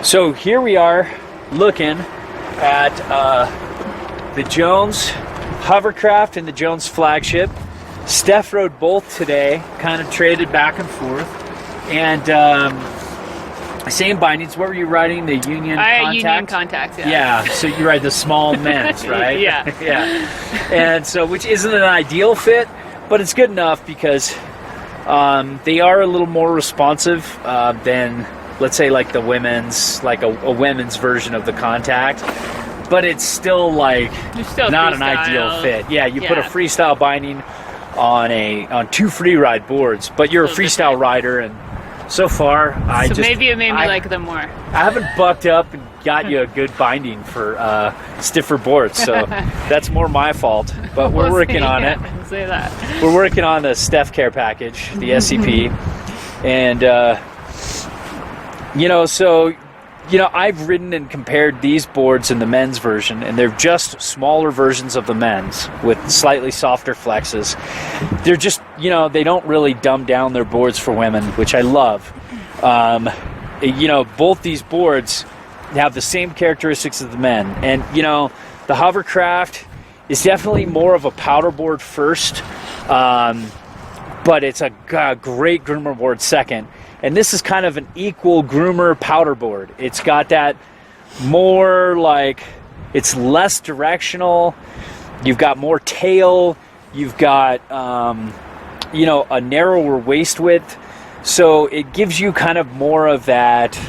So here we are looking at the Jones Hovercraft and the Jones Flagship. Steph rode both today, kind of traded back and forth. And same bindings. What were you riding? The Union Contact? Union Contact, yeah. Yeah, so you ride the small men's, right? Yeah. Yeah. And so, which isn't an ideal fit, but it's good enough because they are a little more responsive than, let's say, like the women's, like a women's version of the Contact. But it's still like not an ideal fit. Yeah, you put a freestyle binding on two free ride boards, but you're a freestyle rider, and so far maybe it made me like them more. I haven't bucked up and got you a good binding for stiffer boards, so that's more my fault. But we're working on it. Say that. We're working on the Steph Care package, the SCP, and I've ridden and compared these boards in the men's version, and they're just smaller versions of the men's with slightly softer flexes. They're just, they don't really dumb down their boards for women, which I love. Both these boards have the same characteristics as the men. And, the Hovercraft is definitely more of a powder board first, but it's a great groomer board second. And this is kind of an equal groomer powder board. It's got that more like, it's less directional. You've got more tail. You've got, a narrower waist width. So it gives you kind of more of that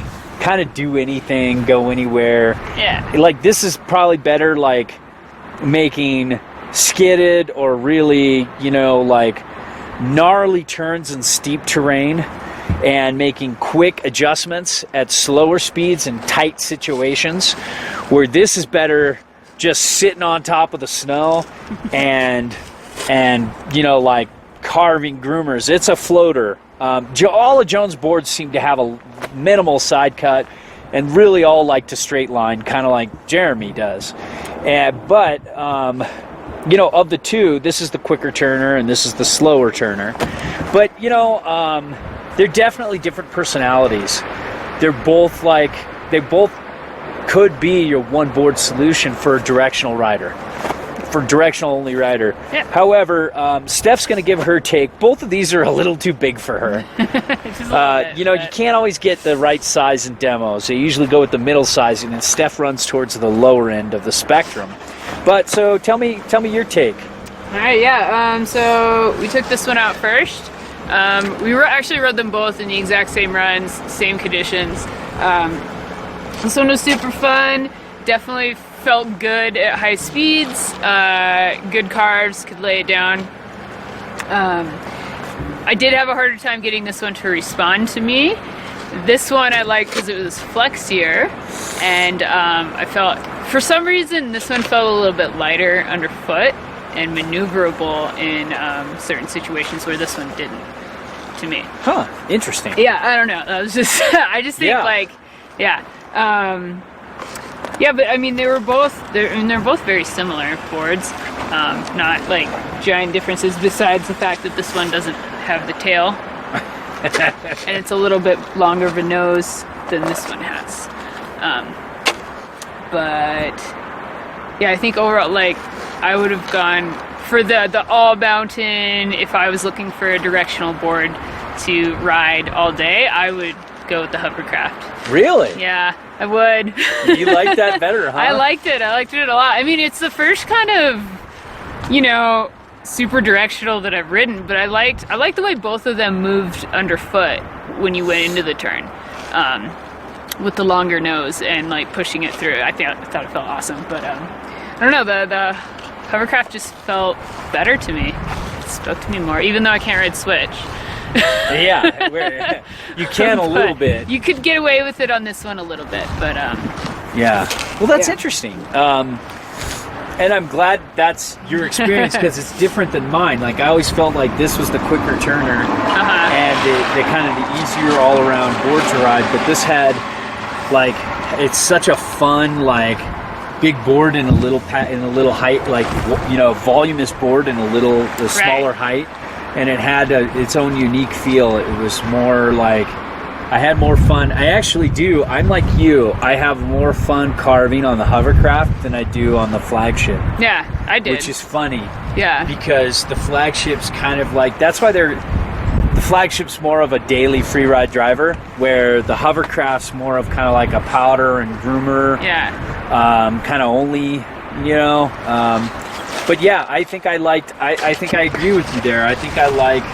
kind of do anything, go anywhere. Yeah. Like this is probably better like making skidded or really, like gnarly turns in steep terrain, and making quick adjustments at slower speeds in tight situations, where this is better just sitting on top of the snow and like carving groomers. It's a floater. All of Jones' boards seem to have a minimal side cut and really all like to straight line, kind of like Jeremy does. But of the two, this is the quicker turner and this is the slower turner. But, they're definitely different personalities. They both could be your one board solution for a directional rider, for directional only rider. Yeah. However, Steph's going to give her take. Both of these are a little too big for her. You can't always get the right size in demos. They usually go with the middle sizing, and Steph runs towards the lower end of the spectrum. But so tell me your take. All right, yeah. So we took this one out first. We actually rode them both in the exact same runs, same conditions. This one was super fun. Definitely felt good at high speeds. Good carves, could lay it down. I did have a harder time getting this one to respond to me. This one I liked because it was flexier, and I felt, for some reason, this one felt a little bit lighter underfoot and maneuverable in certain situations where this one didn't, to me. Huh, interesting. Yeah, I don't know. I was just, I just think but I mean, they're both very similar boards. Not like giant differences besides the fact that this one doesn't have the tail. And it's a little bit longer of a nose than this one has. But yeah, I think overall, like, I would have gone for the all mountain. If I was looking for a directional board to ride all day, I would go with the Hovercraft. Really? Yeah, I would. You like that better, huh? I liked it a lot. I mean, it's the first kind of, super directional that I've ridden, but I liked the way both of them moved underfoot when you went into the turn, with the longer nose and like pushing it through. I thought it felt awesome, but I don't know, the Hovercraft just felt better to me. It spoke to me more, even though I can't ride Switch. Yeah, you can a little bit. You could get away with it on this one a little bit, but yeah. Well, that's interesting. And I'm glad that's your experience because it's different than mine. Like, I always felt like this was the quicker turner and the kind of the easier all-around board to ride. But this had, like, it's such a fun, like, big board in a little height, like, voluminous board in a smaller height. And it had its own unique feel. It was more like, I had more fun. I actually do. I'm like you. I have more fun carving on the Hovercraft than I do on the Flagship. Yeah, I did. Which is funny. Yeah. Because the Flagship's kind of like, that's why the Flagship's more of a daily free ride driver, where the Hovercraft's more of kind of like a powder and groomer. Yeah. Kind of only, you know. But yeah, I think I think I agree with you there. I think I like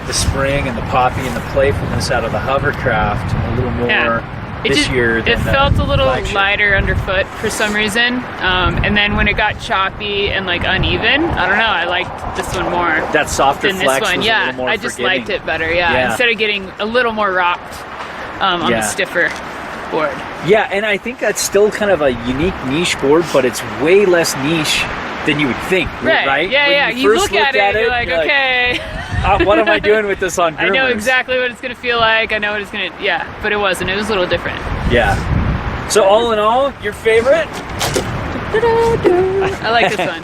the spring and the poppy and the playfulness out of the Hovercraft a little more this year. It felt a little lighter underfoot for some reason, and then when it got choppy and like uneven, I don't know, I liked this one more. That softer than flex this one. was a little more I just forgiving. liked it better. Yeah, instead of getting a little more rocked on the stiffer board. Yeah, and I think that's still kind of a unique niche board, but it's way less niche than you would think, right? Yeah, When you look at it, you're like, okay. What am I doing with this on groomers? I know exactly what it's going to feel like. I know what it's going to, but it wasn't. It was a little different. Yeah. So all in all, your favorite? I like this one.